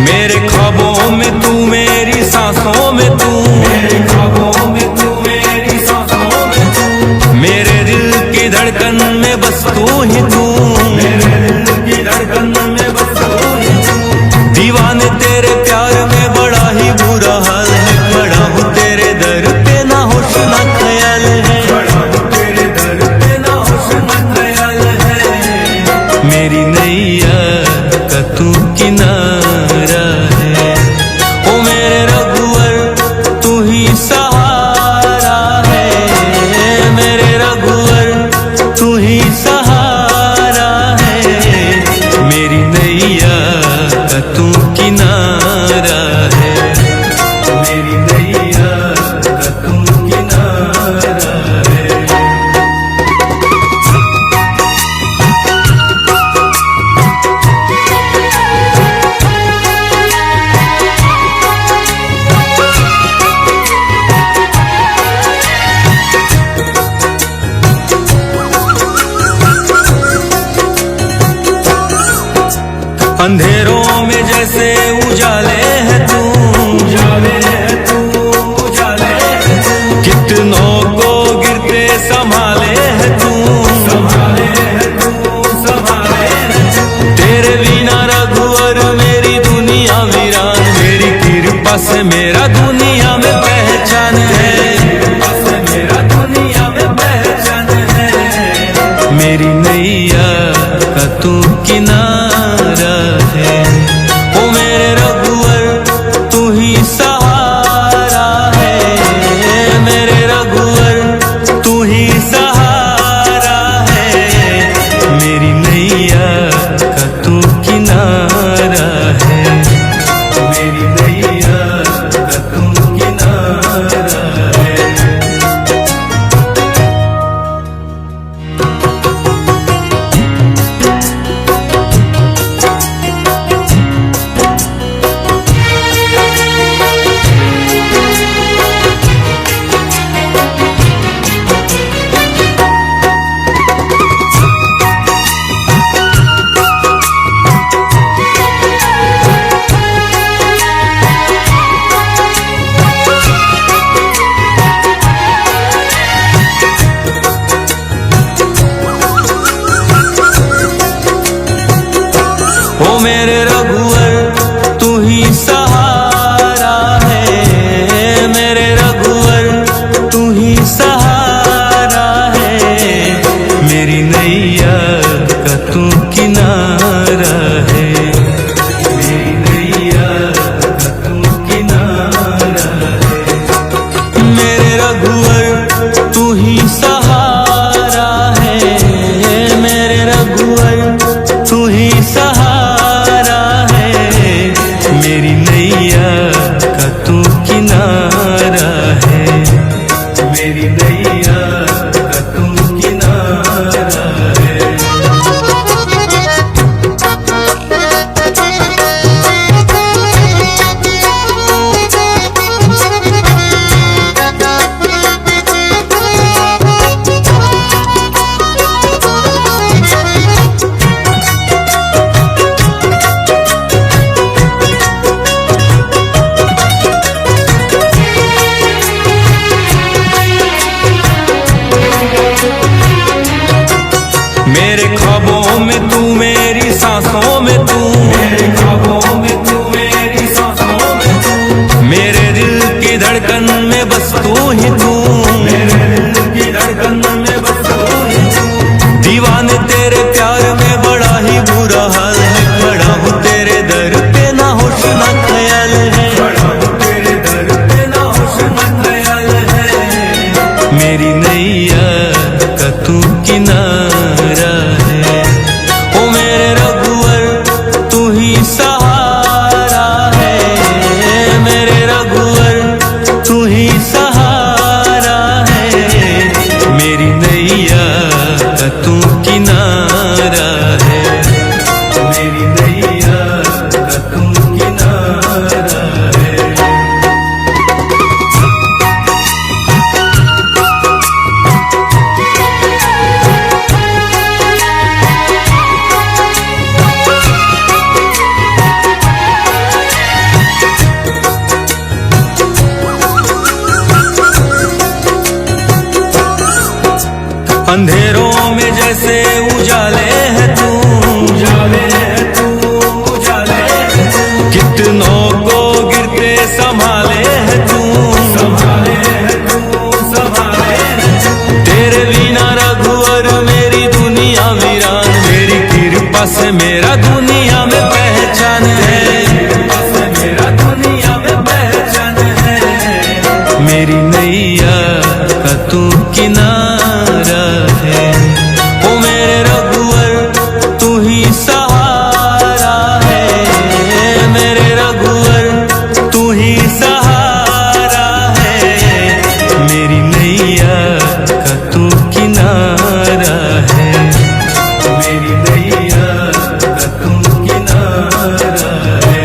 मेरे ख्वाबों में तू, मेरी सांसों में तू, मेरे ख्वाबों में तू, मेरी सांसों में तू, मेरे दिल की धड़कन में बस तू ही तू, मेरे दिल की धड़कन में बस तू ही तू। दीवाने तेरे प्यार में बड़ा ही बुरा हाल है, बड़ा हूँ तेरे दर पे ना होश ना ख्याल है, बड़ा हूँ तेरे दर पे ना होश ना ख्याल है। मेरी नैया का तू किनारा है, ओ मेरे रघुवर तू ही सहारा है, मेरे रघुवर तू ही सहारा है। मेरी नैया का तू किनारा है, मेरी नैया का तू किनारा है। अंधेरों में जैसे उजाले है तू, उजाले है तू, उजाले है तू। कितनों को गिरते संभाले है तू, संभाले है तू, संभाले है तू। तेरे बिना रघुवर मेरी दुनिया वीरान, मेरी कृपा से मेरा दुनिया में पहचान है, कृपा से मेरा दुनिया में पहचान है। मेरी नैया का तू किनारा है, ओ मेरे रघुवर तू ही सहारा है, मेरे रघुवर तू ही सहारा है। मेरी नैया का तू किनारा है, मेरी नैया का तू किनारा है। ओ मेरे रघुवर तू ही सहारा है, मेरे रघुवर तू ही सहारा है। मेरी नैया का तू किनारा है, मेरी नैया का तू किनारा है। मेरे रघुवर तू ही सहारा है, मेरे रघुवर तू ही सहारा है। मेरी नैया का तू किनारा है, मेरी नैया का तू किनारा है। मेरे ख्वाबों में तू, मेरी सांसों में तू, मेरे ख्वाबों में तू, मेरी सांसों में तू, मेरे दिल की धड़कन में बस तू ही तू, मेरे दिल की धड़कन में बस तू ही तू। दीवाने तेरे प्यार में बड़ा ही बुरा हाल है, बड़ा हूँ तेरे दर पे ना होश ना ख्याल है, बड़ा हूँ तेरे दर पे ना होश ना ख्याल है। मेरी नैया का तू किनारा है, ओ मेरे रघुवर तू ही सहारा है, मेरे रघुवर तू ही सहारा है। मेरी नैया का तू किनारा है, मेरी नैया का तू किनारा जैसे उजाले है तू, उजाले है तू, उजाले है तू। कितनों को गिरते संभाले है तू, संभाले है तू, संभाले है तू। तेरे बिना रघुवर मेरी दुनिया वीरान, मेरी कृपा से मेरा दुनिया में पहचान है, कृपा से मेरा दुनिया में पहचान है। मेरी नैया का तू किनारा है, ओ मेरे रघुवर तू ही सहारा है, मेरे रघुवर तू ही सहारा है। मेरी नैया का तू किनारा है, मेरी नैया का तू किनारा है।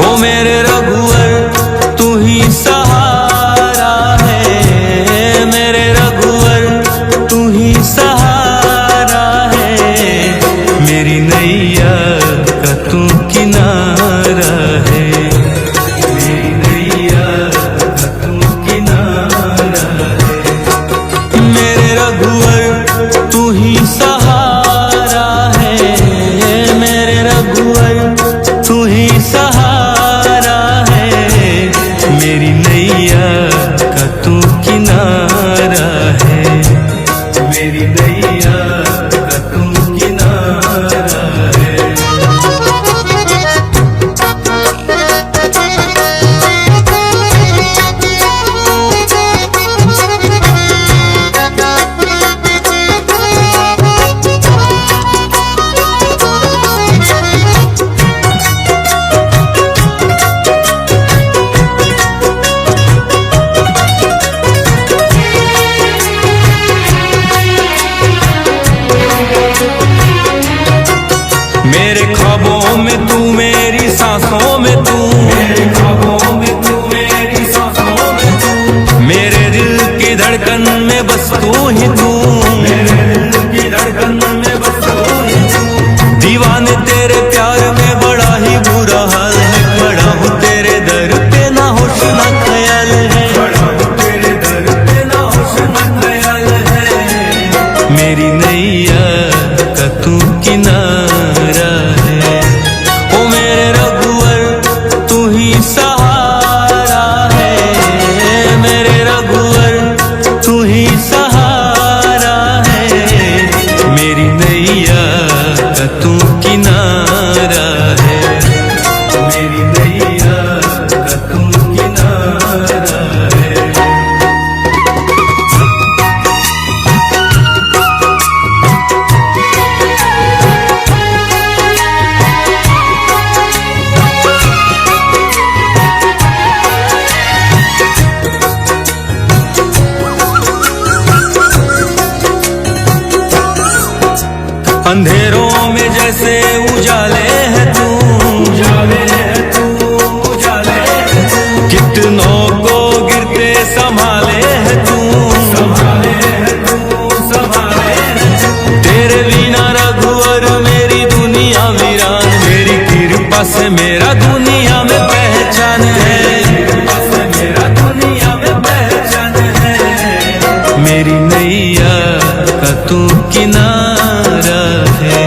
ओ मेरे रघुवर तू ही सहारा है, मेरे रघुवर तू ही सहारा है। मेरी नैया का तू किनारा है, मेरी नैया का तू किनारा है। मेरे रघुवर तू ही सहारा है, मेरे रघुवर तू ही सहारा। मेरी नैया का तू किनारा है, मेरी नैया का तू किनारा है। मेरे ख्वाबों में तू, मेरी सांसों में तू, मेरे ख्वाबों में तू, मेरी सांसों में तू। मेरे दिल की धड़कन में बस तू ही तू, मेरे दिल की धड़कन में बस तू ही तू। दीवाने तेरे प्यार में बड़ा ही बुरा हाल है, बड़ा हूँ तेरे दर पे ना होश ना ख्याल है, बड़ा हूँ तेरे दर पे ना होश ना ख्याल है। मेरी नैया का तू किनारा है, ओ मेरे रघुवर तू ही सहारा है, मेरे रघुवर तू ही सहारा है। मेरी नैया का तू किनारा है, मेरी नैया का तू किनारा है। अंधेरों में जैसे उजाले है तू, उजाले है तू, उजाले है तू। कितनों को गिरते संभाले है तू, संभाले है तू, संभाले है तू। तेरे बिना रघुवर मेरी दुनिया वीरान, मेरी कृपा से मेरा दुनिया में पहचान है, कृपा से मेरा दुनिया में पहचान है। मेरी नैया का तू किनारा है,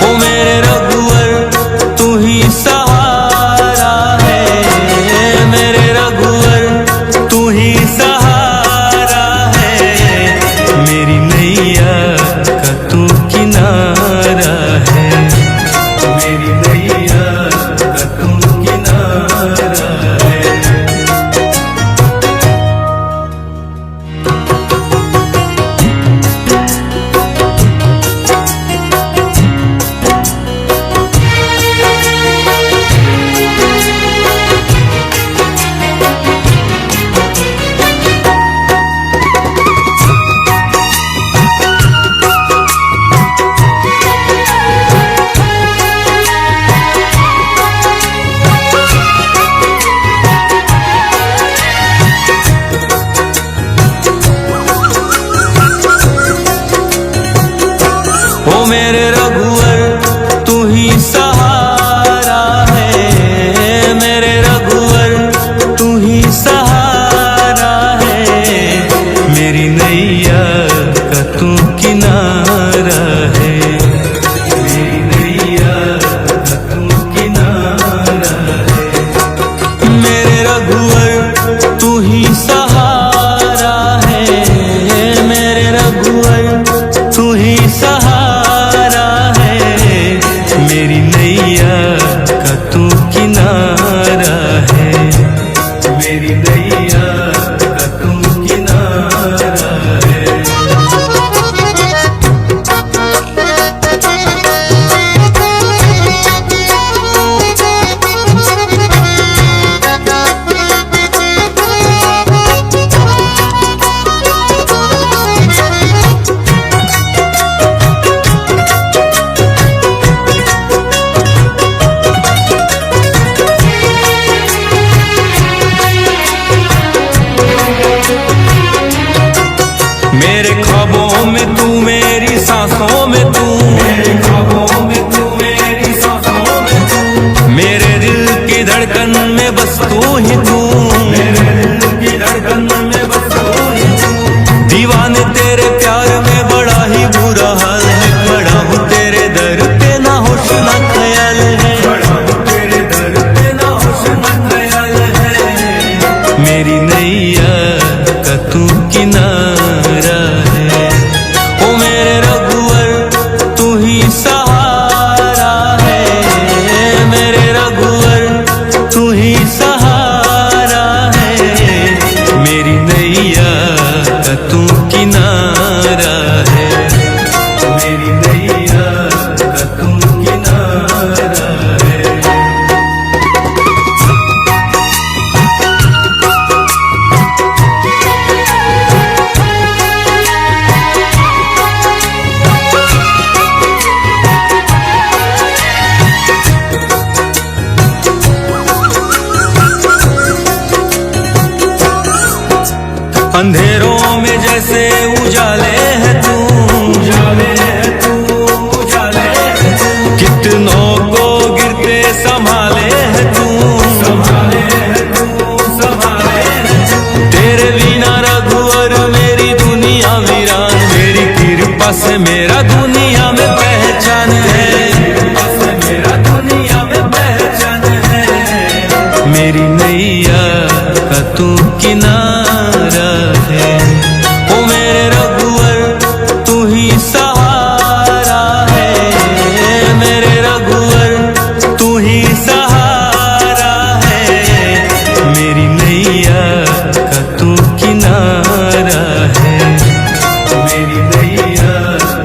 ओ मेरे रघुवर तू ही सहारा है, मेरे रघुवर तू ही सहारा है। मेरी नैया का तू किनारा है, मेरी नैया का तू किनारा है। मेरे ख्वाबों में तू, मेरी सांसों में तू, मेरे ख्वाबों में तू, मेरी सांसों में तू, मेरे दिल की धड़कन में बस तू ही तू, मेरे दिल की धड़कन में बस तू ही तू। दीवाने तेरे प्यार में बड़ा ही बुरा हाल है, खड़ा हूँ तेरे दर पे ना होश ना ख्याल है, खड़ा हूँ तेरे दर पे ना होश ना ख्याल है। मेरी नैया का तू किनारा है, ओ मेरे रघुवर तू ही सहारा है, मेरे रघुवर तू ही सहारा है। मेरी नैया का तू किनारा है, मेरी नैया का तू किनारा है। अंधेरों में जैसे उजाले है तू, उजाले है तू, उजाले है तू, कितनों को गिरते संभाले है तू, संभाले है तू, संभाले है तू। तेरे बिना रघुवर मेरी दुनिया वीरान, मेरी कृपा से मेरा दुनिया में पहचान है, कृपा से मेरा दुनिया में पहचान है। मेरी नैया का तू किनारा है, ओ मेरे रघुवर तू ही सहारा है, मेरे रघुवर तू ही सहारा है। मेरी नैया का तू किनारा है, मेरी नैया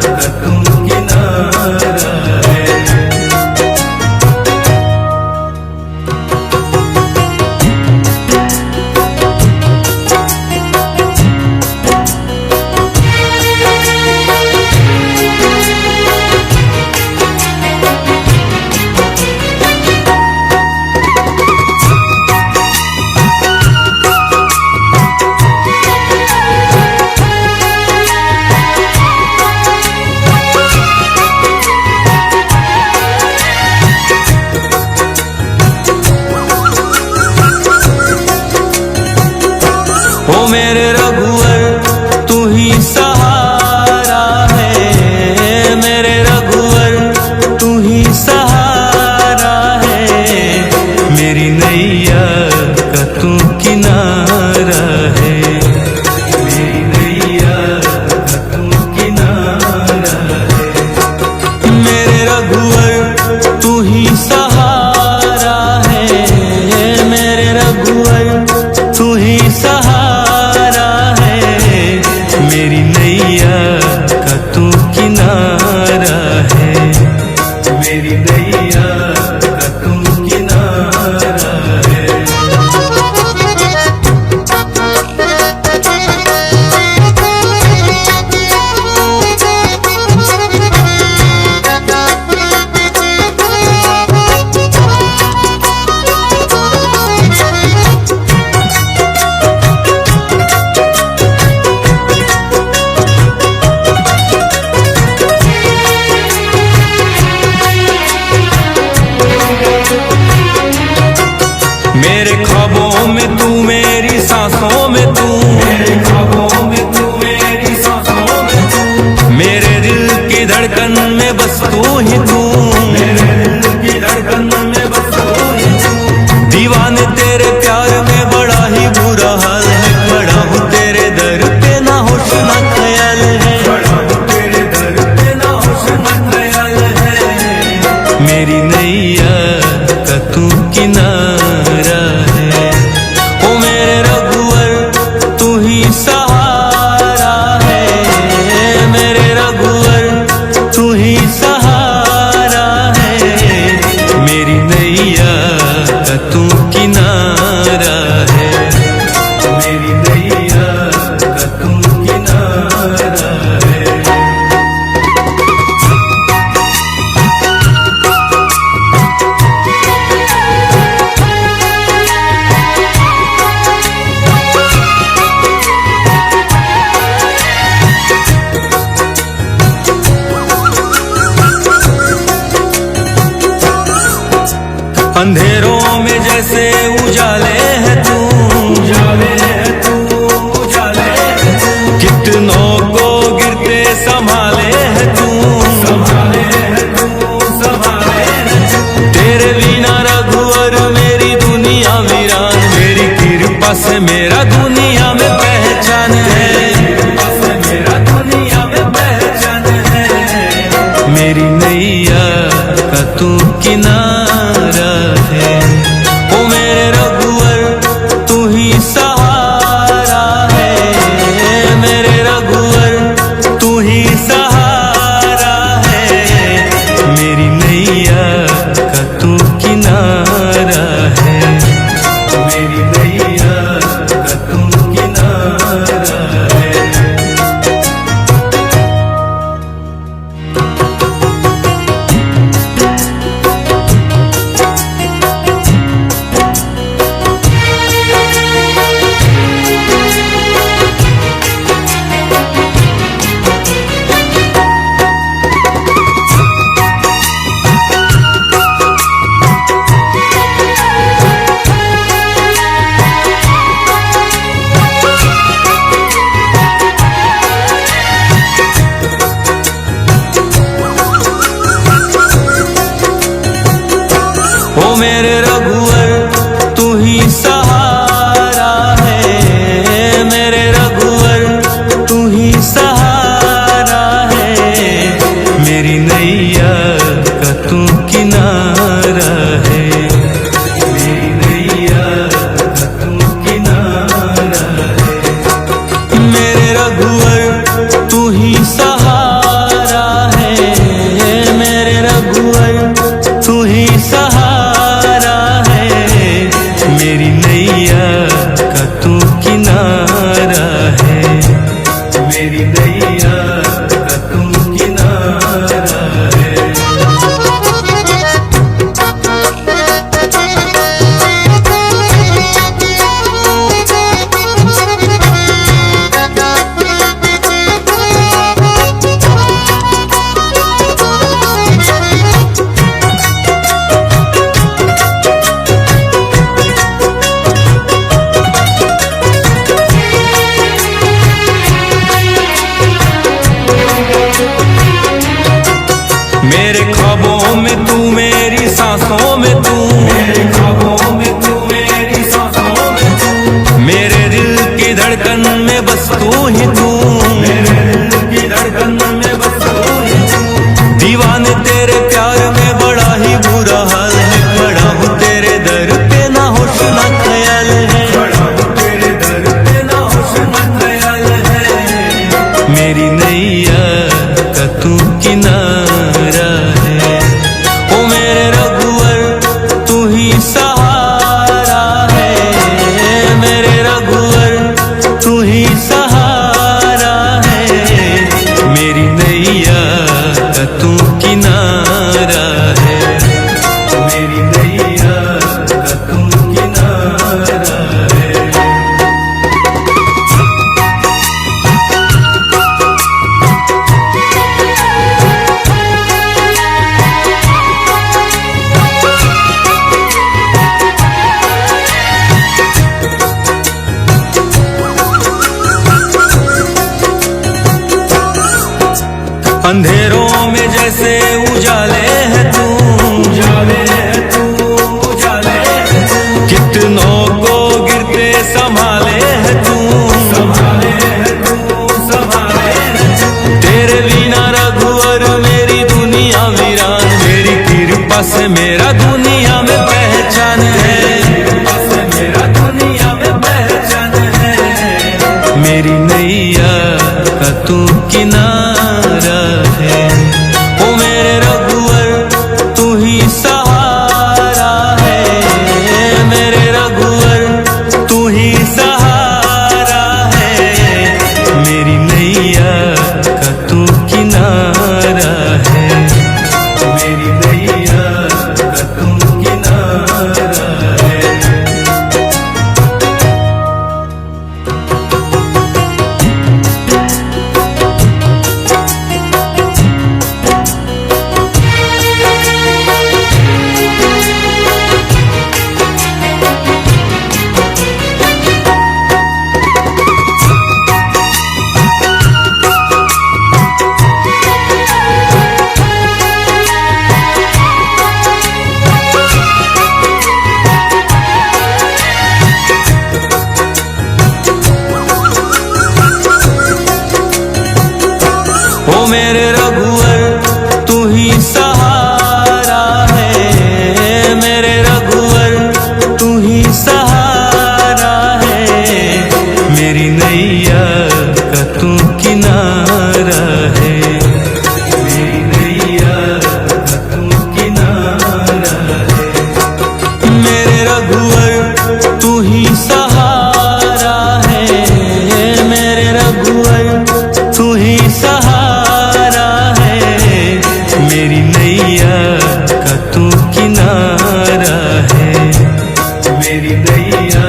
का तू किनारा है। ओ मेरे रघुवर तू ही सहारा है, मेरे रघुवर तू ही सहारा है। मेरी नैया का तू किनारा है, मेरी नैया का तू किनारा है। मेरे रघुवर तू ही सहारा है, मेरे रघुवर तू ही सहारा है। मेरी नैया का तू किनारा है, मेरी नैया का तू किनारा है। अंधेरों में जैसे उजाले है तू, उजाले है तू, उजाले है तू। कितनों को गिरते संभाले है तू, संभाले है तू, संभाले है तू। तेरे बिना रघुवर मेरी दुनिया वीरान, मेरी कृपा से मेरा दुनिया में पहचान है, कृपा से मेरा दुनिया में पहचान है। मेरी नैया का तू किनारा है, ओ मेरे रघुवर तू ही सहारा है, मेरे रघुवर तू ही सहारा है। मेरी नैया का तू किनारा है, मेरी नैया का तू किनारा है। ओ मेरे रघुवर तू ही सहारा है, मेरे रघुवर तू ही सहारा है। मेरी नैया का तू किनारा है, मेरी नैया का तू किनारा है। मेरे रघुवर तू ही सहारा है, मेरे रघुवर तू ही सहारा है। मेरी नैया का तू किनारा है, मेरी नैया का तू किनारा है। मेरे ख्वाबों में तू, मेरी सांसों में तू, मेरे ख्वाबों में तू, मेरी सांसों में तू। मेरे दिल की धड़कन में बस तू ही तू, मेरे दिल की धड़कन में बस तू ही तू। दीवाने तेरे प्यार में बड़ा ही बुरा हाल है, खड़ा हूँ तेरे दर पे ना होश ना ख्याल है, खड़ा हूँ तेरे दर पे ना होश ना ख्याल है। मेरी नैया का तू किनारा है, ओ मेरे रघुवर तू ही सहारा है, मेरे रघुवर तू ही सहारा है। मेरी नैया का तू किनारा है, मेरी नैया का तू किनारा है। अंधेरों में जैसे उजाले है तू, उजाले है तू, उजाले है तू। कितनों को गिरते संभाले है तू, संभाले है तू, संभाले है तू। तेरे बिना रघुवर मेरी दुनिया वीरान, मेरी कृपा से मेरा दुनिया में पहचान है, कृपा से मेरा दुनिया में पहचान है। मेरी नैया का तू किनारा है, ओ मेरे रघुवर ओ मेरे रघुवर तू ही सहारा है, मेरे रघुवर तू ही सहारा है, मेरी नैया का तू किनारा है, मेरी नैया का तू किनारा है। मेरे रघुवर तू ही सहारा है, मेरे रघुवर तू ही सहारा है, मेरी नैया का तू किनारा है, मेरी नैया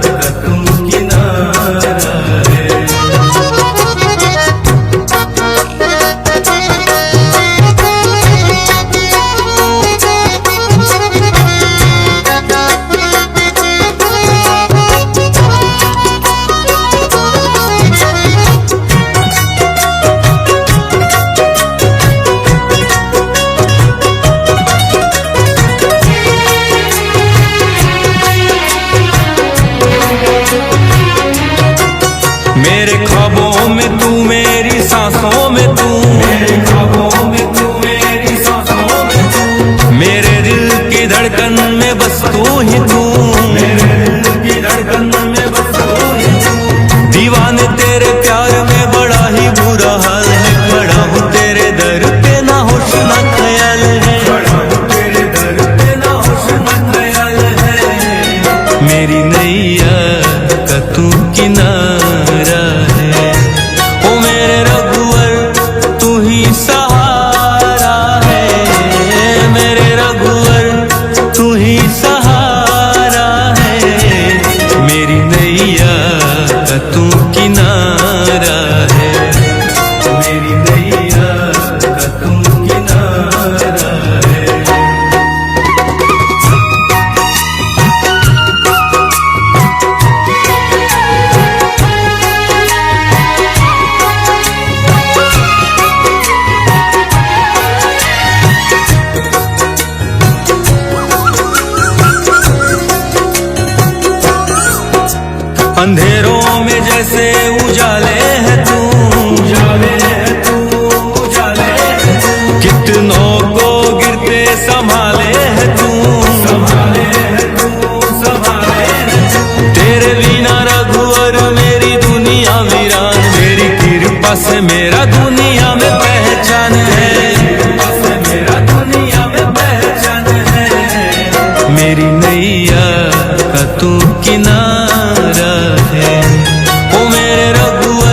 का तू किनारा है। मेरे ख्वाबों में तू, मेरी सांसों में तू, मेरे ख्वाबों में तू, मेरी सांसों में तू, मेरे दिल की धड़कन में बस तू ही तू, मेरे दिल की धड़कन में बस तू ही तू। दीवाने तेरे प्यार में बड़ा ही बुरा हाल है, खड़ा हूँ तेरे दर पे ना होश ना ख्याल है, खड़ा हूँ तेरे दर पे ना होश ना ख्याल है, मेरी नैया का तू किनारा है, ओ मेरे रघुवर तू ही सहारा है, मेरे रघुवर तू ही सहारा है, मेरी नैया का तू किनारा है, मेरी नैया का तू किनारा है। अंधेरों में जैसे उजाले है तू, उजाले है तू, उजाले है तू, कितनों को गिरते संभाले है तू, संभाले है तू, संभाले है तू। तेरे बिना रघुवर मेरी दुनिया वीरान, मेरी कृपा से मेरा दुनिया में पहचान है, कृपा से मेरा दुनिया में पहचान है, मेरी नैया का तू किनारा है, ओ मेरे रघुवर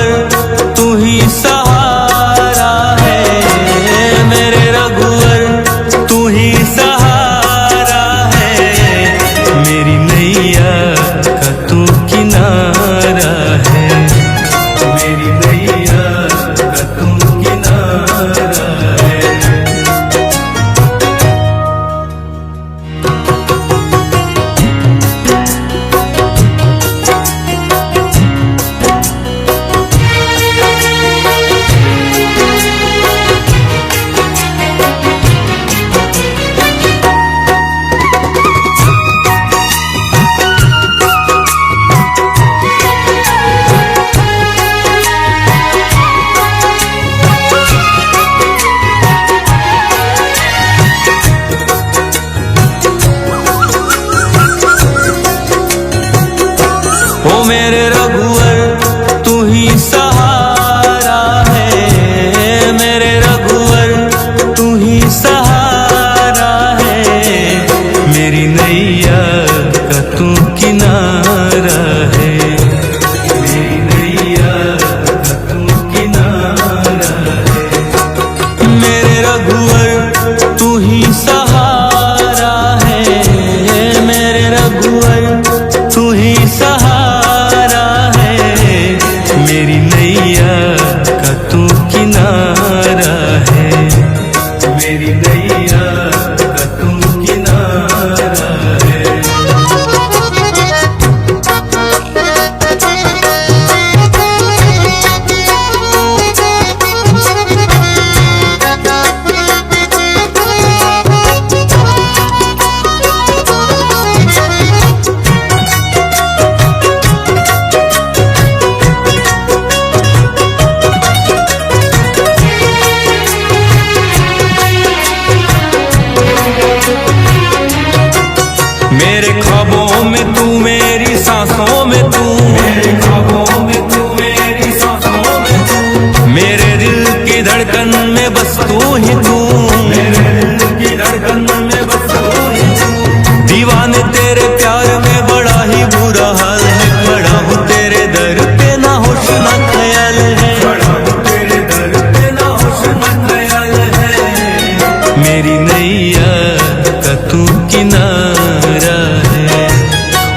तू किनारा है।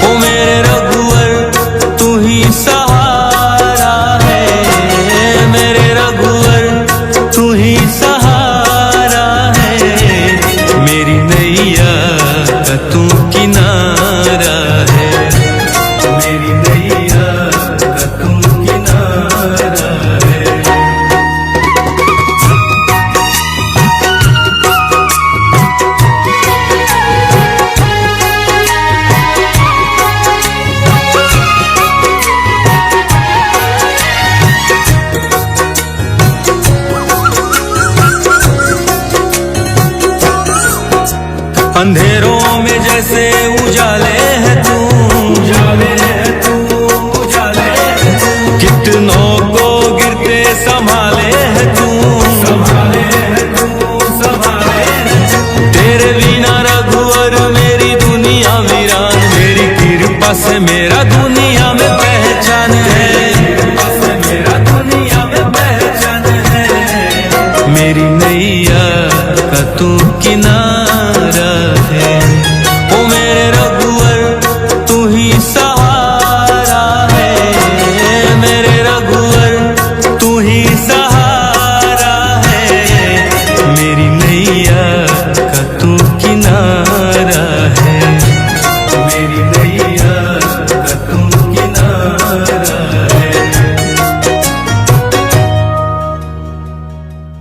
ओ मेरे रघुवर तू ही सहारा है, मेरे रघुवर तू ही सहारा है। मेरी नैया का तू किनारा है, मेरी नैया का तू किनारा है। अंधेरों में जैसे उजाले है तू, उजाले है तू, उजाले है तू। कितनों को गिरते संभाले है तू, संभाले है तू, संभाले है तू। तेरे बिना रघुवर मेरी दुनिया वीरान, मेरी कृपा से मेरा दुनिया में पहचान है, कृपा से मेरा दुनिया में पहचान है। मेरी नैया का तू किनारा